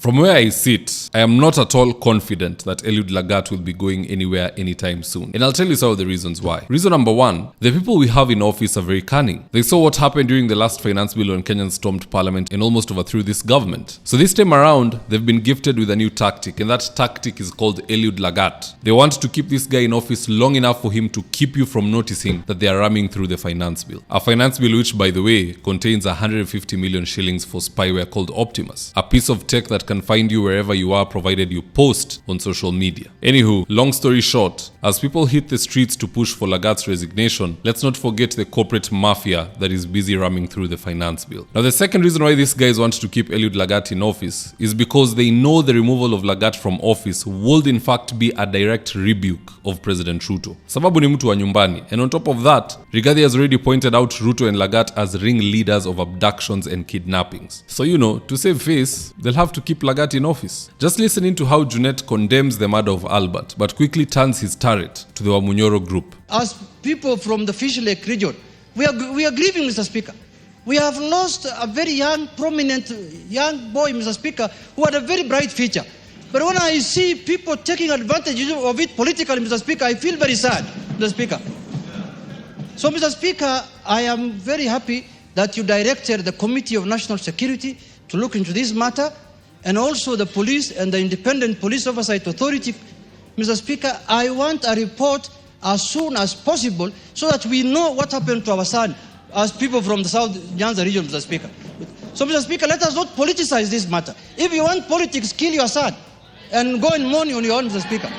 From where I sit, I am not at all confident that Eliud Lagat will be going anywhere anytime soon. And I'll tell you some of the reasons why. Reason number one, the people we have in office are very cunning. They saw what happened during the last finance bill when Kenyans stormed parliament and almost overthrew this government. So this time around, they've been gifted with a new tactic, and that tactic is called Eliud Lagat. They want to keep this guy in office long enough for him to keep you from noticing that they are ramming through the finance bill. A finance bill which, by the way, contains 150 million shillings for spyware called Optimus, a piece of tech that can find you wherever you are provided you post on social media. Anywho, long story short, as people hit the streets to push for Lagat's resignation, let's not forget the corporate mafia that is busy ramming through the finance bill. Now, the second reason why these guys want to keep Eliud Lagat in office is because they know the removal of Lagat from office would in fact be a direct rebuke of President Ruto. Sababu ni mtu wa nyumbani. And on top of that, Rigathi has already pointed out Ruto and Lagat as ringleaders of abductions and kidnappings. So, to save face, they'll have to keep Lagat in office. Just listening to how Junet condemns the murder of Albert, but quickly turns his turret to the Wamunyoro group. As people from the Fish Lake region, we are grieving, Mr. Speaker. We have lost a very young, prominent young boy, Mr. Speaker, who had a very bright future. But when I see people taking advantage of it politically, Mr. Speaker, I feel very sad, Mr. Speaker. So, Mr. Speaker, I am very happy that you directed the Committee of National Security to look into this matter, and also the police and the Independent Police Oversight Authority. Mr. Speaker, I want a report as soon as possible so that we know what happened to our son as people from the South Nyanza region, Mr. Speaker. So, Mr. Speaker, let us not politicize this matter. If you want politics, kill your son and go and mourn on your own, Mr. Speaker.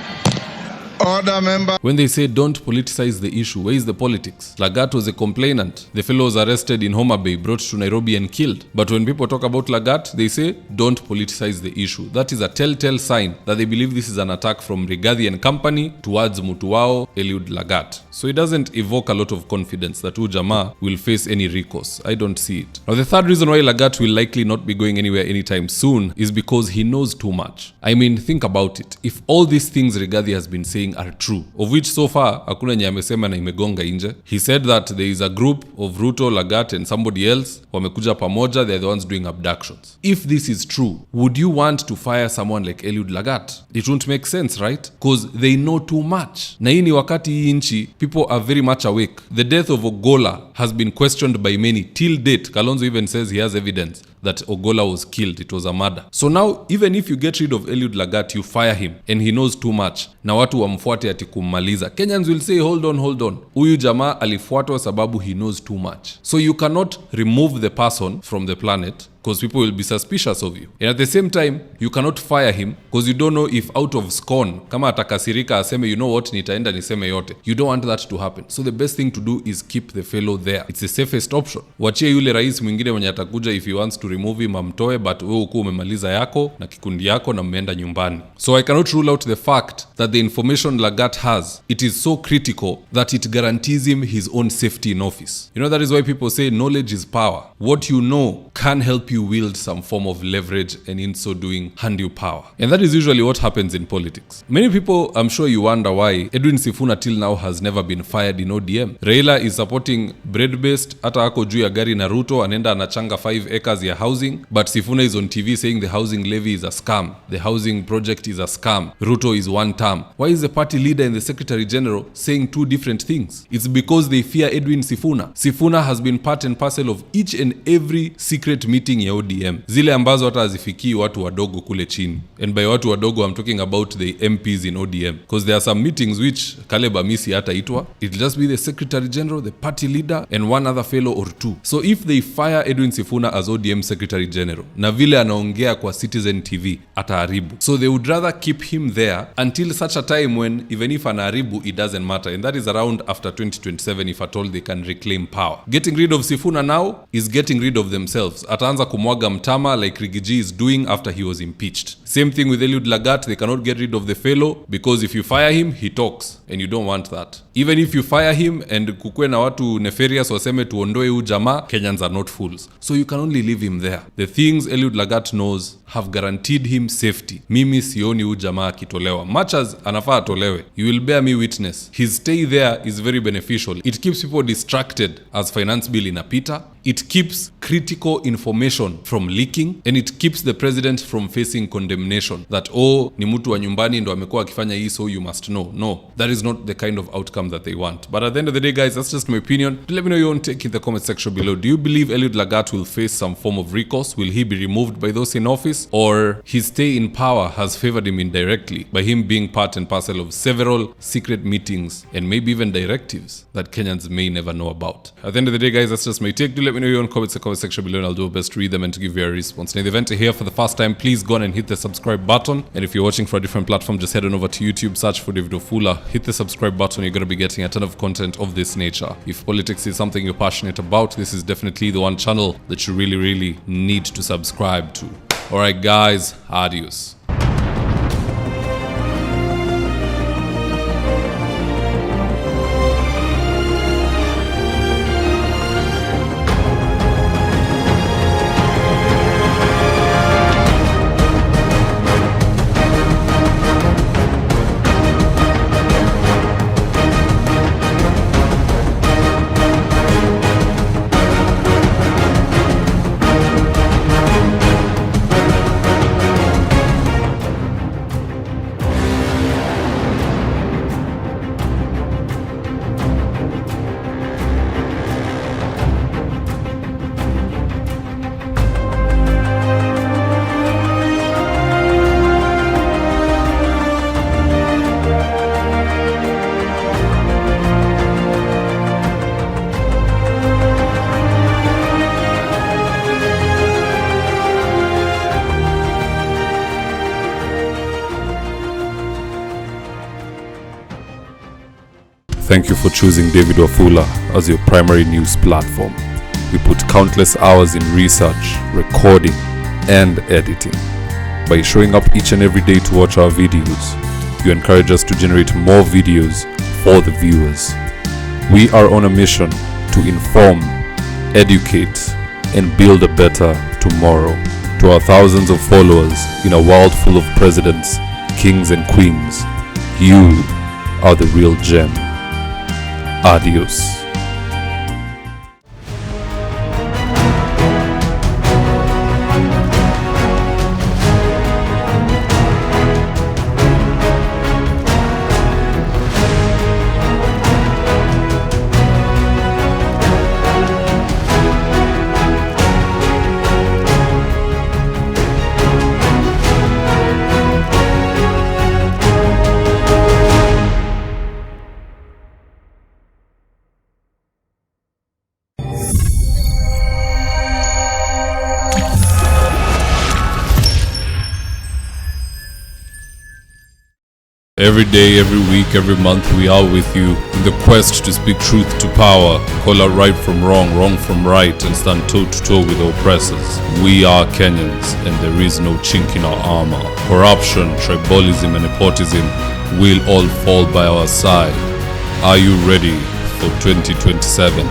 Order, member. When they say don't politicize the issue, where is the politics? Lagat was a complainant. The fellow was arrested in Homa Bay, brought to Nairobi and killed. But when people talk about Lagat, they say don't politicize the issue. That is a telltale sign that they believe this is an attack from Rigathi and company towards Mutuwao, Eliud Lagat. So it doesn't evoke a lot of confidence that Ujama will face any recourse. I don't see it. Now, the third reason why Lagat will likely not be going anywhere anytime soon is because he knows too much. I mean, think about it. If all these things Rigathi has been saying are true, of which so far hakuna nye amesema na imegonga nje. He said that there is a group of Ruto, Lagat and somebody else wamekuja pamoja, they're the ones doing abductions. If this is true, would you want to fire someone like Eliud Lagat? It won't make sense, right? Because they know too much. Na hii ni wakati hii nchi, people are very much awake. The death of Ogola has been questioned by many. Till date, Kalonzo even says he has evidence that Ogola was killed. It was a murder. So now, even if you get rid of Eliud Lagat, you fire him, and he knows too much, na watu wamfuate ati kummaliza, Kenyans will say, hold on. Huyu jamaa alifuatwa sababu he knows too much. So you cannot remove the person from the planet because people will be suspicious of you. And at the same time, you cannot fire him because you don't know if out of scorn, kama atakasirika aseme, you know what, nitaenda niseme yote. You don't want that to happen. So the best thing to do is keep the fellow there. It's the safest option. Wachie yule rais mwingine mwenye atakuja, if he wants to remove him amtoe, but wewe uko umemaliza yako na kikundi yako na mmeenda nyumbani. So I cannot rule out the fact that the information Lagat has, it is so critical that it guarantees him his own safety in office. That is why people say knowledge is power. What you know can help you wield some form of leverage, and in so doing hand you power. And that is usually what happens in politics. Many people, I'm sure you wonder why Edwin Sifuna till now has never been fired in ODM. Raila is supporting bread-based, hata ako juu ya gari na Ruto, anaenda anachanga 5 acres ya housing, but Sifuna is on TV saying the housing levy is a scam. The housing project is a scam. Ruto is one term. Why is the party leader and the secretary general saying two different things? It's because they fear Edwin Sifuna. Sifuna has been part and parcel of each and every secret meeting ya ODM. Zile ambazo hata hazifikii watu wadogo kule chini. And by watu wadogo, I'm talking about the MPs in ODM. Because there are some meetings which Caleb Amisi hata itwa. It'll just be the secretary general, the party leader, and one other fellow or two. So if they fire Edwin Sifuna as ODM secretary general, na vile anaongea kwa Citizen TV, ataharibu. So they would rather keep him there until such a time when, even if anaharibu, it doesn't matter. And that is around after 2027, if at all they can reclaim power. Getting rid of Sifuna now is getting rid of themselves. Ataanza kumwaga mtama like Rigiji is doing after he was impeached. Same thing with Eliud Lagat. They cannot get rid of the fellow because if you fire him, he talks, and you don't want that. Even if you fire him and kukue na watu nefarious waseme tuondoe huyu jamaa, Kenyans are not fools. So you can only leave him there. The things Eliud Lagat knows have guaranteed him safety. Mimi sioni huyu jamaa akitolewa. Much as anafaa atolewe, you will bear me witness. His stay there is very beneficial. It keeps people distracted as finance bill inapita. It keeps critical information from leaking, and it keeps the president from facing condemnation that ni mtu wa nyumbani ndo amekuwa akifanya hii, so you must know. No, that is not the kind of outcome that they want. But at the end of the day, guys, that's just my opinion. Let me know your own take in the comment section below. Do you believe Eliud Lagat will face some form of recourse? Will he be removed by those in office? Or his stay in power has favored him indirectly by him being part and parcel of several secret meetings and maybe even directives that Kenyans may never know about? At the end of the day, guys, that's just my take. Do let me know your own comments in the comment section below, and I'll do my best to read them and to give you a response. Now, in the event you're here for the first time, please go on and hit the subscribe button. And if you're watching for a different platform, just head on over to YouTube, search for David Wafula, hit the subscribe button. You're going to be getting a ton of content of this nature. If politics is something you're passionate about, this is definitely the one channel that you really, really need to subscribe to. Alright guys, adios. Thank you for choosing David Wafula as your primary news platform. We put countless hours in research, recording, and editing. By showing up each and every day to watch our videos, you encourage us to generate more videos for the viewers. We are on a mission to inform, educate, and build a better tomorrow. To our thousands of followers in a world full of presidents, kings, and queens, you are the real gem. Adios. Every day, every week, every month, we are with you in the quest to speak truth to power, call out right from wrong, wrong from right, and stand toe-to-toe with oppressors. We are Kenyans, and there is no chink in our armor. Corruption, tribalism, and nepotism will all fall by our side. Are you ready for 2027?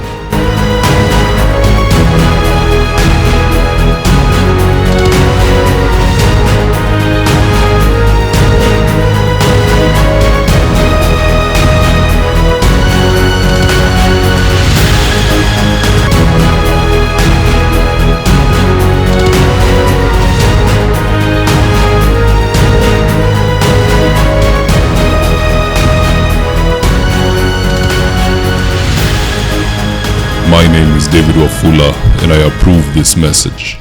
My name is David Wafula, and I approve this message.